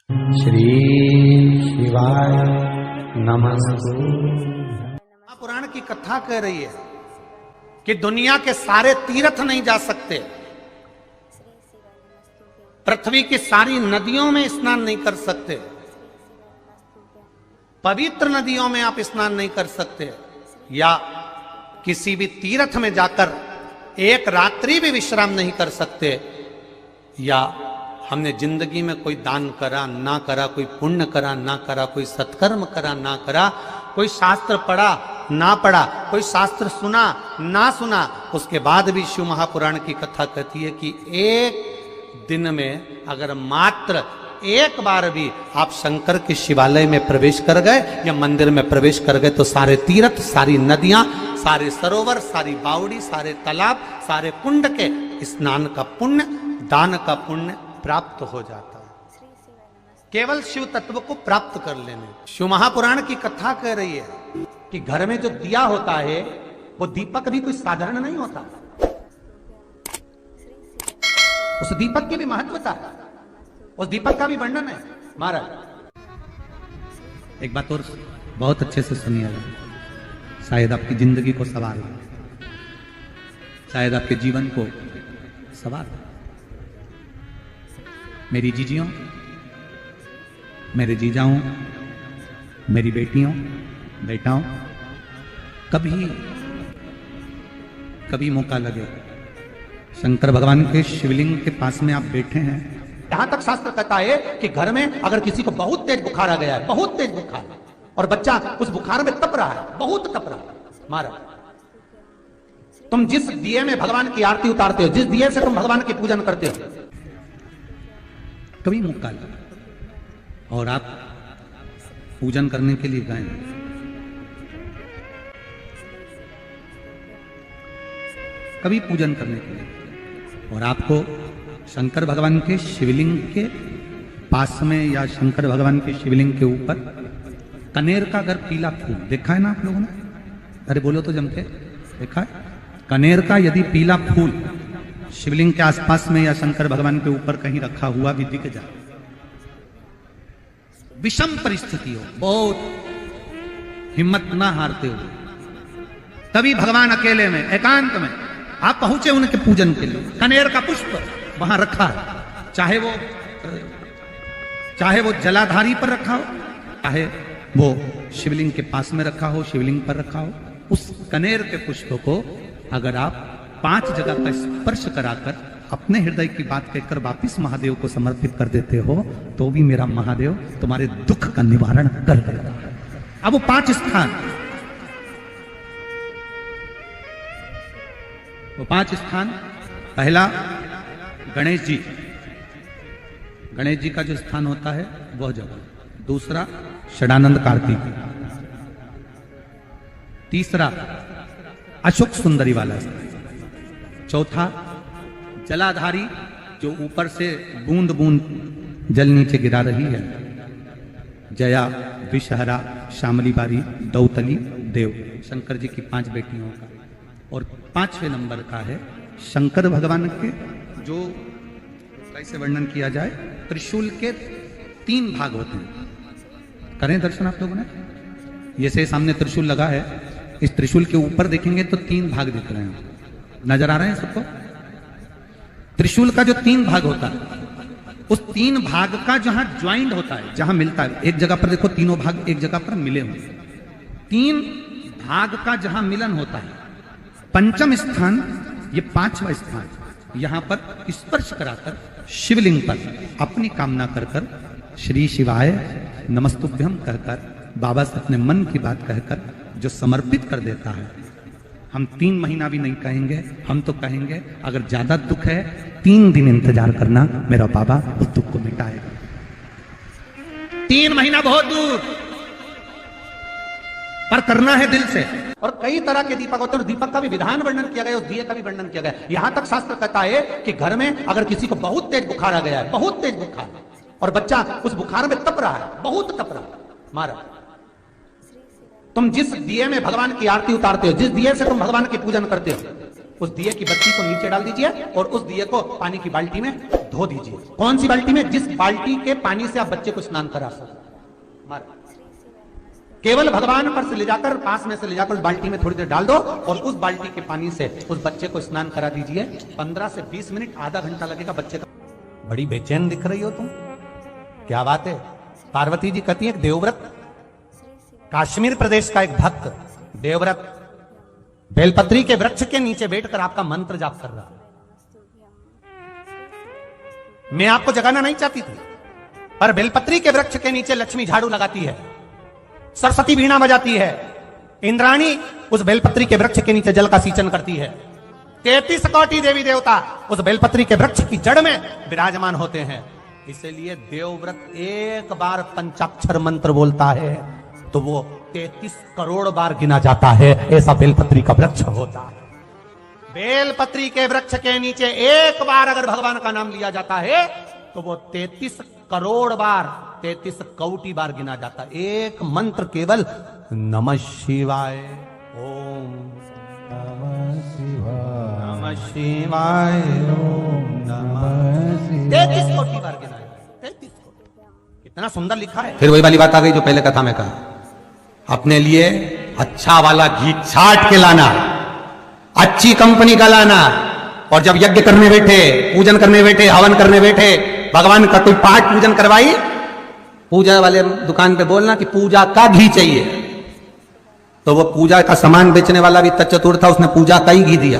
श्री शिवाय नमस्तु। पुराण की कथा कह रही है कि दुनिया के सारे तीर्थ नहीं जा सकते, पृथ्वी की सारी नदियों में स्नान नहीं कर सकते, पवित्र नदियों में आप स्नान नहीं कर सकते, या किसी भी तीर्थ में जाकर एक रात्रि भी विश्राम नहीं कर सकते, या हमने जिंदगी में कोई दान करा ना करा, कोई पुण्य करा ना करा, कोई सत्कर्म करा ना करा, कोई शास्त्र पढ़ा ना पढ़ा, कोई शास्त्र सुना ना सुना, उसके बाद भी शिव महापुराण की कथा कहती है कि एक दिन में अगर मात्र एक बार भी आप शंकर के शिवालय में प्रवेश कर गए या मंदिर में प्रवेश कर गए तो सारे तीर्थ, सारी नदियां, सारे सरोवर, सारी बावड़ी, सारे तालाब, सारे कुंड के स्नान का पुण्य, दान का पुण्य प्राप्त हो जाता है, केवल शिव तत्व को प्राप्त कर लेने। शिव महापुराण की कथा कह रही है कि घर में जो दिया होता है वो दीपक भी कोई साधारण नहीं होता, उस दीपक की भी महत्वता है, उस दीपक का भी वर्णन है। महाराज एक बात और बहुत अच्छे से सुनिएगा, शायद आपकी जिंदगी को सवार हो, शायद आपके जीवन को सवार हो। मेरी जीजियों, मेरे जीजाओं, मेरी बेटियों, बेटाओं, कभी मौका लगे शंकर भगवान के शिवलिंग के पास में आप बैठे हैं, यहां तक शास्त्र कहता है कि घर में अगर किसी को बहुत तेज बुखार आ गया है, बहुत तेज बुखार, और बच्चा उस बुखार में तप रहा है, बहुत तप रहा है, महाराज तुम जिस दिए में भगवान की आरती उतारते हो, जिस दिए से तुम भगवान की पूजन करते हो, कभी मौका लगा और आप पूजन करने के लिए गए, कभी पूजन करने के लिए, और आपको शंकर भगवान के शिवलिंग के पास में या शंकर भगवान के शिवलिंग के ऊपर कनेर का अगर पीला फूल देखा है ना आप लोगों ने, अरे बोलो तो जम के, देखा है? कनेर का यदि पीला फूल शिवलिंग के आसपास में या शंकर भगवान के ऊपर कहीं रखा हुआ भी दिख जाए, विषम परिस्थिति हो, बहुत हिम्मत ना हारते हो, तभी भगवान अकेले में एकांत में आप पहुंचे उनके पूजन के लिए, कनेर का पुष्प वहां रखा है, चाहे वो जलाधारी पर रखा हो, चाहे वो शिवलिंग के पास में रखा हो, शिवलिंग पर रखा हो, उस कनेर के पुष्प को अगर आप 5 जगह का स्पर्श कराकर अपने हृदय की बात कहकर वापिस महादेव को समर्पित कर देते हो तो भी मेरा महादेव तुम्हारे दुख का निवारण कर देगा। अब वो 5 स्थान, वो 5 स्थान, पहला गणेश जी का जो स्थान होता है वह जगह, दूसरा षडानंद कार्तिक, तीसरा अशोक सुंदरी वाला स्थान, चौथा जलाधारी जो ऊपर से बूंद बूंद जल नीचे गिरा रही है, जया, विषहरा, शामली बारी, दौतली, देव, शंकर जी की 5 बेटियों का, और 5वें नंबर का है शंकर भगवान के, जो कैसे वर्णन किया जाए, त्रिशूल के 3 भाग होते हैं। करें दर्शन आप लोगों ने, ये से सामने त्रिशूल लगा है, इस त्रिशूल के ऊपर देखेंगे तो 3 भाग दिख रहे हैं, नजर आ रहे हैं सबको? त्रिशूल का जो 3 भाग होता है, उस 3 भाग का जहां ज्वाइंट होता है, जहां मिलता है, एक जगह पर देखो तीनों भाग एक जगह पर मिले हुए, 3 भाग का जहां मिलन होता है, 5वां स्थान, ये 5वां स्थान, यहां पर स्पर्श कराकर शिवलिंग पर अपनी कामना कर कर श्री शिवाय नमस्तुभ्यम कहकर बाबा से अपने मन की बात कहकर जो समर्पित कर देता है, हम 3 महीना भी नहीं कहेंगे, हम तो कहेंगे अगर ज्यादा दुख है 3 दिन इंतजार करना, मेरा बाबा उस दुख को मिटाएगा। 3 महीना बहुत दूर, पर करना है दिल से। और कई तरह के दीपक होते हैं, दीपक का भी विधान वर्णन किया गया, उस दिए का भी वर्णन किया गया। यहां तक शास्त्र कहता है कि घर में अगर किसी को बहुत तेज बुखार आ गया है, बहुत तेज बुखार, और बच्चा उस बुखार में तप रहा है, बहुत तप रहा है, महाराज तुम जिस दिए में भगवान की आरती उतारते हो, जिस दिए से तुम भगवान की पूजन करते हो, उस दिए की बत्ती को नीचे डाल दीजिए और उस दिए को पानी की बाल्टी में धो दीजिए। कौन सी बाल्टी में? जिस बाल्टी के पानी से आप बच्चे को स्नान करा सको। मार केवल भगवान पर से ले जाकर, पास में से ले जाकर उस बाल्टी में थोड़ी देर डाल दो और उस बाल्टी के पानी से उस बच्चे को स्नान करा दीजिए। 15 से 20 मिनट, आधा घंटा लगेगा बच्चे का। बड़ी बेचैन दिख रही हो तुम, क्या बात है? पार्वती जी कहती है देवव्रत, कश्मीर प्रदेश का एक भक्त देवव्रत बेलपत्री के वृक्ष के नीचे बैठकर आपका मंत्र जाप कर रहा। मैं आपको जगाना नहीं चाहती थी, पर बेलपत्री के वृक्ष के नीचे लक्ष्मी झाड़ू लगाती है, सरस्वती वीणा बजाती है, इंद्राणी उस बेलपत्री के वृक्ष के नीचे जल का सिंचन करती है। 33 कोटि देवी देवता उस बेलपत्री के वृक्ष की जड़ में विराजमान होते हैं। इसलिए देवव्रत एक बार पंचाक्षर मंत्र बोलता है तो वो 33 करोड़ बार गिना जाता है। ऐसा बेलपत्री का वृक्ष होता है। बेलपत्री के वृक्ष के नीचे एक बार अगर भगवान का नाम लिया जाता है तो वो 33 करोड़ बार, 33 कोटि बार गिना जाता है। एक मंत्र केवल नमः शिवाय, ओम नमः शिवाय, नमः शिवाय, ओम नमः शिवाय, 33 कोटि बार गिना है। 33 कोटि, कितना सुंदर लिखा है। फिर वही वाली बात आ गई जो पहले कथा में कहा, अपने लिए अच्छा वाला घी छाट के लाना, अच्छी कंपनी का लाना, और जब यज्ञ करने बैठे, पूजन करने बैठे, हवन करने बैठे, भगवान का कोई पाठ पूजन करवाई, पूजा वाले दुकान पे बोलना कि पूजा का घी चाहिए। तो वो पूजा का सामान बेचने वाला भी चतुर था, उसने पूजा का ही घी दिया।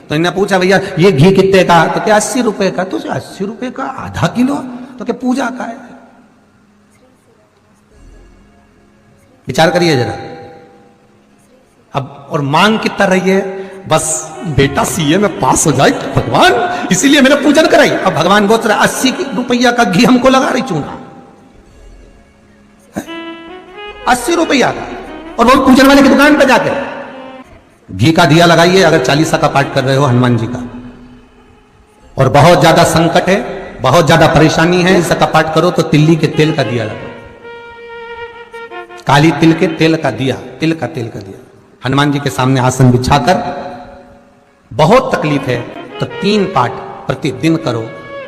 तो इन्हें पूछा भैया ये घी कितने का? तो क्या 80 रुपए का? तो 80 रुपए का आधा किलो? तो क्या पूजा का है? विचार करिए जरा। अब और मांग कितना रही है? बस बेटा सीए में पास हो जाए भगवान, इसीलिए मैंने पूजन कराई। अब भगवान बोल रहा 80 रुपया का घी हमको लगा रही चूना, 80 रुपया का, और वो पूजन वाले की दुकान पर जाकर घी का दिया लगाइए। अगर 40 का पाठ कर रहे हो हनुमान जी का और बहुत ज्यादा संकट है, बहुत ज्यादा परेशानी है, इसका पाठ करो तो तिल्ली के तेल का दिया लगाओ, काली तिल के तेल का दिया, तिल का तेल का दिया हनुमान जी के सामने आसन बिछाकर। बहुत तकलीफ है तो 3 पाठ प्रतिदिन करो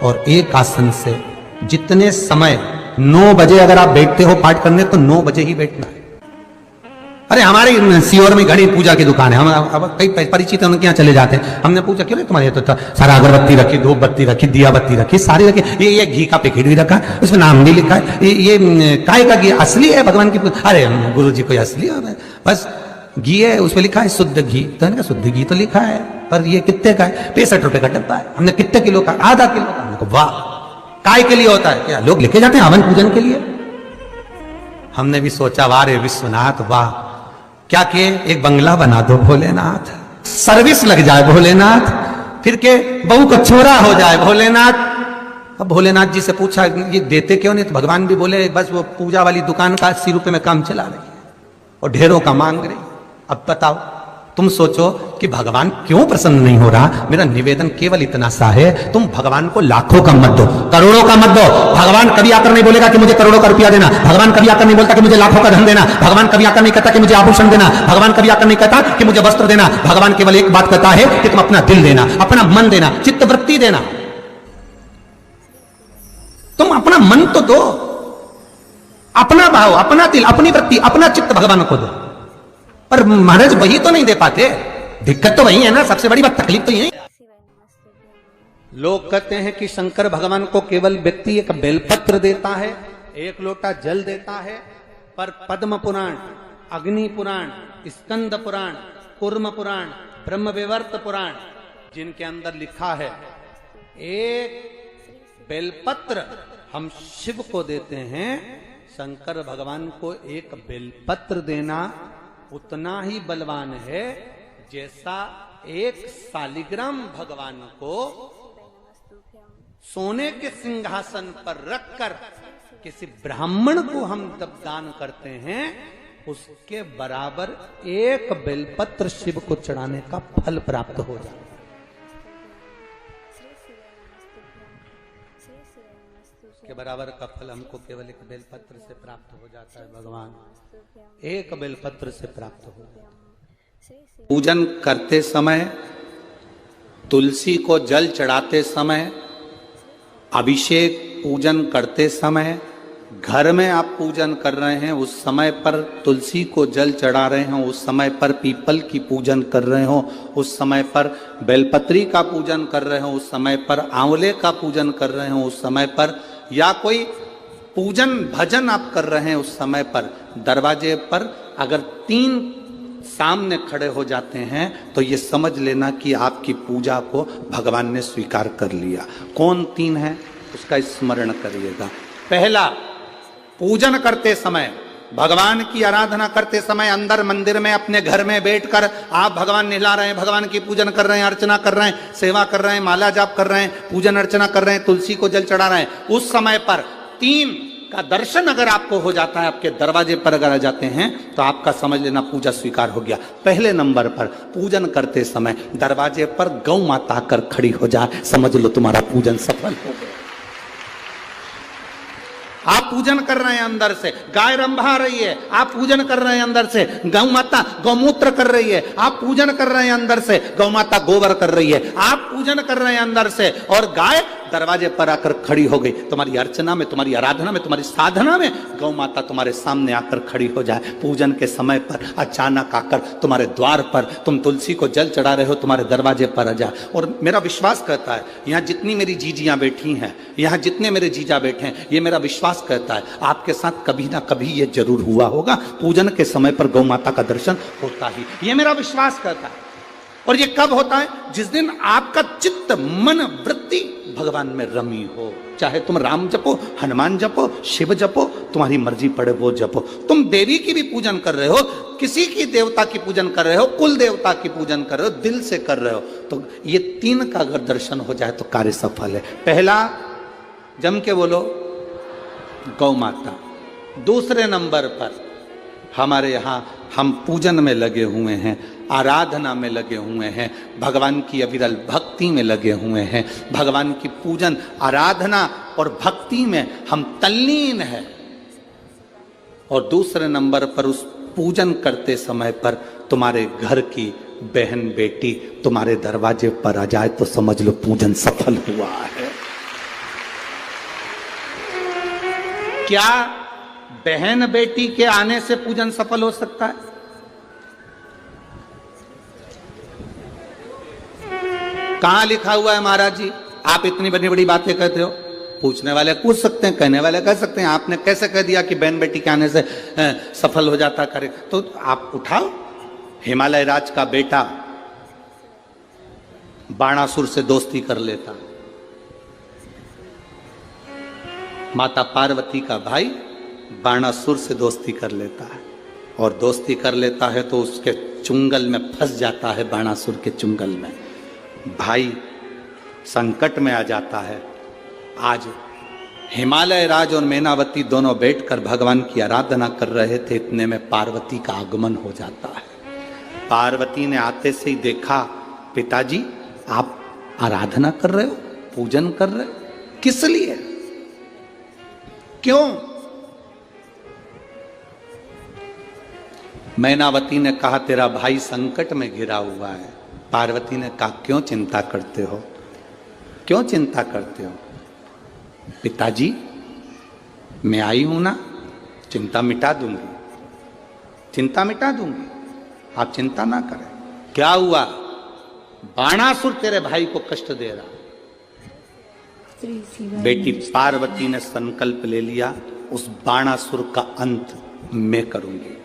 और एक आसन से जितने समय 9 बजे अगर आप बैठते हो पाठ करने तो 9 बजे ही बैठना है। अरे हमारे सीहोर में घड़ी पूजा की दुकान है, हम अब कई परिचित हैं उनके यहाँ चले जाते हैं। हमने पूछा क्यों तुम्हारे तो सारा अगरबत्ती रखी, धूप बत्ती रखी, दिया बत्ती रखी, सारी रखी, ये घी का पैकेट भी रखा, उसमें नाम भी लिखा है, ये काय का घी असली है भगवान की। अरे गुरु जी कोई असली है? बस घी है, उसमें लिखा है शुद्ध घी। तो मैंने कहा शुद्ध घी तो लिखा है, पर ये कितने का है? 65 रुपए का डब्बा है। हमने कितने किलो का? आधा किलो का। हमने कहा वाह, काय के लिए होता है? क्या लोग लेके जाते हैं हवन पूजन के लिए? हमने भी सोचा वाह रे विश्वनाथ वाह, क्या किए? एक बंगला बना दो भोलेनाथ, सर्विस लग जाए भोलेनाथ, फिर के बहू का छोरा हो जाए भोलेनाथ। अब भोलेनाथ जी से पूछा ये देते क्यों नहीं? तो भगवान भी बोले बस वो पूजा वाली दुकान का 80 रुपए में काम चला रही है और ढेरों का मांग रही। अब बताओ, तुम सोचो कि भगवान क्यों प्रसन्न नहीं हो रहा? मेरा निवेदन केवल इतना सा है, तुम भगवान को लाखों का मत दो, करोड़ों का मत दो। भगवान कभी आकर नहीं बोलेगा कि मुझे करोड़ों का रुपया देना, भगवान कभी आकर नहीं बोलता कि मुझे लाखों का धन देना, भगवान कभी आकर नहीं कहता कि मुझे आभूषण देना, भगवान कभी आकर नहीं कहता कि मुझे वस्त्र देना। भगवान केवल एक बात कहता है कि तुम अपना दिल देना, अपना मन देना, चित्त वृत्ति देना। तुम अपना मन तो दो, अपना भाव, अपना दिल, अपनी वृत्ति, अपना चित्त भगवान को दो। पर महाराज वही तो नहीं दे पाते, दिक्कत तो वही है ना, सबसे बड़ी बात, तकलीफ तो यही। लोग कहते हैं कि शंकर भगवान को केवल व्यक्ति एक बेलपत्र देता है, एक लोटा जल देता है, पर पद्म पुराण, अग्नि पुराण, स्कंद पुराण, कूर्म पुराण, ब्रह्मविवर्त पुराण, जिनके अंदर लिखा है एक बेलपत्र हम शिव को देते हैं, शंकर भगवान को एक बेलपत्र देना उतना ही बलवान है जैसा एक शालिग्राम भगवान को सोने के सिंहासन पर रखकर किसी ब्राह्मण को हम जब दान करते हैं उसके बराबर एक बेलपत्र शिव को चढ़ाने का फल प्राप्त हो जाता है। के बराबर का फल हमको केवल एक बेलपत्र से प्राप्त हो जाता है। भगवान एक बेलपत्र से प्राप्त हो जाता है। पूजन करते समय, तुलसी को जल चढ़ाते समय अभिषेक पूजन करते समय घर में आप पूजन कर रहे हैं, उस समय पर तुलसी को जल चढ़ा रहे हो, उस समय पर पीपल की पूजन कर रहे हो, उस समय पर बेलपत्री का पूजन कर रहे हो, उस समय पर आंवले का पूजन कर रहे हो, उस समय पर या कोई पूजन भजन आप कर रहे हैं, उस समय पर दरवाजे पर अगर 3 सामने खड़े हो जाते हैं तो ये समझ लेना कि आपकी पूजा को भगवान ने स्वीकार कर लिया। कौन 3 है उसका स्मरण करिएगा। पहला, पूजन करते समय, भगवान की आराधना करते समय अंदर मंदिर में अपने घर में बैठकर आप भगवान नहला रहे हैं, भगवान की पूजन कर रहे हैं, अर्चना कर रहे हैं, सेवा कर रहे हैं, माला जाप कर रहे हैं, पूजन अर्चना कर रहे हैं, तुलसी को जल चढ़ा रहे हैं, उस समय पर 3 का दर्शन अगर आपको हो जाता है, आपके दरवाजे पर अगर आ जाते हैं तो आपका समझ लेना पूजा स्वीकार हो गया। पहले नंबर पर पूजन करते समय दरवाजे पर गौ माता आकर खड़ी हो जाए, समझ लो तुम्हारा पूजन सफल हो गया। आप पूजन कर रहे हैं अंदर से, गाय रंभा रही है, आप पूजन कर रहे हैं अंदर से, गौ माता गौमूत्र कर रही है, आप पूजन कर रहे हैं अंदर से, गौ माता गोबर कर रही है, आप पूजन कर रहे हैं अंदर से, और गाय दरवाजे पर आकर खड़ी हो गई। तुम्हारी अर्चना में, तुम्हारी आराधना में, तुम्हारी साधना में गौ माता तुम्हारे सामने आकर खड़ी हो जाए। पूजन के समय पर अचानक आकर तुम्हारे द्वार पर, तुम तुलसी को जल चढ़ा रहे हो, तुम्हारे दरवाजे पर आ जाए। और मेरा विश्वास कहता है, यहाँ जितनी मेरी जीजियां बैठी हैं, यहाँ जितने मेरे जीजा बैठे हैं, ये मेरा विश्वास कहता है आपके साथ कभी ना कभी ये जरूर हुआ होगा, पूजन के समय पर गौ माता का दर्शन होता ही, ये मेरा विश्वास कहता है। और ये कब होता है? जिस दिन आपका चित्त, मन, वृत्ति भगवान में रमी हो। चाहे तुम राम जपो, हनुमान जपो, शिव जपो, तुम्हारी मर्जी पड़े वो जपो। तुम देवी की भी पूजन कर रहे हो, किसी की देवता की पूजन कर रहे हो, कुल देवता की पूजन कर रहे हो, दिल से कर रहे हो, तो ये 3 का अगर दर्शन हो जाए तो कार्य सफल है। पहला, जम के बोलो, गौ माता। दूसरे नंबर पर हमारे यहाँ हम पूजन में लगे हुए हैं, आराधना में लगे हुए हैं, भगवान की अविरल भक्ति में लगे हुए हैं, भगवान की पूजन, आराधना और भक्ति में हम तल्लीन हैं। और दूसरे नंबर पर उस पूजन करते समय पर तुम्हारे घर की बहन बेटी तुम्हारे दरवाजे पर आ जाए तो समझ लो पूजन सफल हुआ है। क्या बहन बेटी के आने से पूजन सफल हो सकता है? कहां लिखा हुआ है महाराज जी? आप इतनी बड़ी बड़ी बातें कहते हो। पूछने वाले पूछ सकते हैं, कहने वाले कह सकते हैं, आपने कैसे कह दिया कि बहन बेटी के आने से सफल हो जाता करे? तो आप उठाओ, हिमालय राज का बेटा बाणासुर से दोस्ती कर लेता, माता पार्वती का भाई बाणासुर से दोस्ती कर लेता है, और दोस्ती कर लेता है तो उसके चुंगल में फंस जाता है, बाणासुर के चुंगल में। भाई संकट में आ जाता है। आज हिमालय राज और मैनावती दोनों बैठकर भगवान की आराधना कर रहे थे, इतने में पार्वती का आगमन हो जाता है। पार्वती ने आते से ही देखा, पिताजी आप आराधना कर रहे हो, पूजन कर रहे हो, किस लिए, क्यों? मैनावती ने कहा तेरा भाई संकट में घिरा हुआ है। पार्वती ने कहा क्यों चिंता करते हो, क्यों चिंता करते हो? पिताजी मैं आई हूं ना, चिंता मिटा दूंगी, चिंता मिटा दूंगी, आप चिंता ना करें। क्या हुआ? बाणासुर तेरे भाई को कष्ट दे रहा। बेटी पार्वती ने संकल्प ले लिया, उस बाणासुर का अंत मैं करूंगी।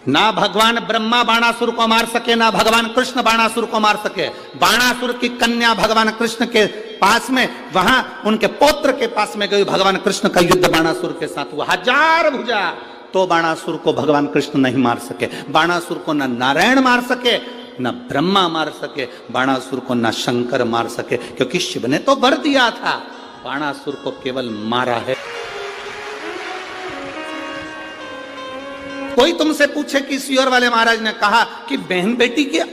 ना भगवान ब्रह्मा बाणासुर को मार सके, ना भगवान कृष्ण बाणासुर को मार सके। बाणासुर की कन्या भगवान कृष्ण के पास में, वहां उनके पौत्र के पास में गई, भगवान कृष्ण का युद्ध बाणासुर के साथ हुआ, 1000 भुजा, तो बाणासुर को भगवान कृष्ण नहीं मार सके। बाणासुर को न नारायण मार सके, न ब्रह्मा मार सके, बाणासुर को न शंकर मार सके, क्योंकि शिव ने तो वर दिया था, बाणासुर को केवल मारा है। कोई तुमसे पूछे कि सियोर वाले महाराज ने कहा कि बहन बेटी के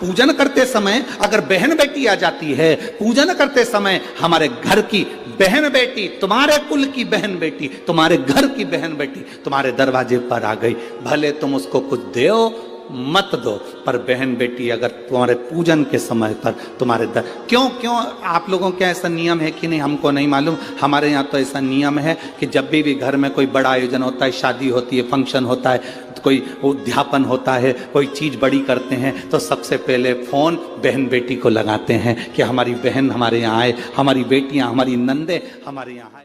पूजन करते समय अगर बहन बेटी आ जाती है, पूजन करते समय हमारे घर की बहन बेटी, तुम्हारे कुल की बहन बेटी, तुम्हारे घर की बहन बेटी तुम्हारे दरवाजे पर आ गई, भले तुम उसको कुछ दो मत दो, पर बहन बेटी अगर तुम्हारे पूजन के समय पर तुम्हारे क्यों आप लोगों के ऐसा नियम है कि नहीं हमको नहीं मालूम। हमारे यहाँ तो ऐसा नियम है कि जब भी घर में कोई बड़ा आयोजन होता है, शादी होती है, फंक्शन होता है, कोई उद्यापन होता है, कोई चीज बड़ी करते हैं, तो सबसे पहले फोन बहन बेटी को लगाते हैं कि हमारी बहन हमारे यहाँ आए, हमारी बेटियां, हमारी नंदे हमारे यहाँ आए।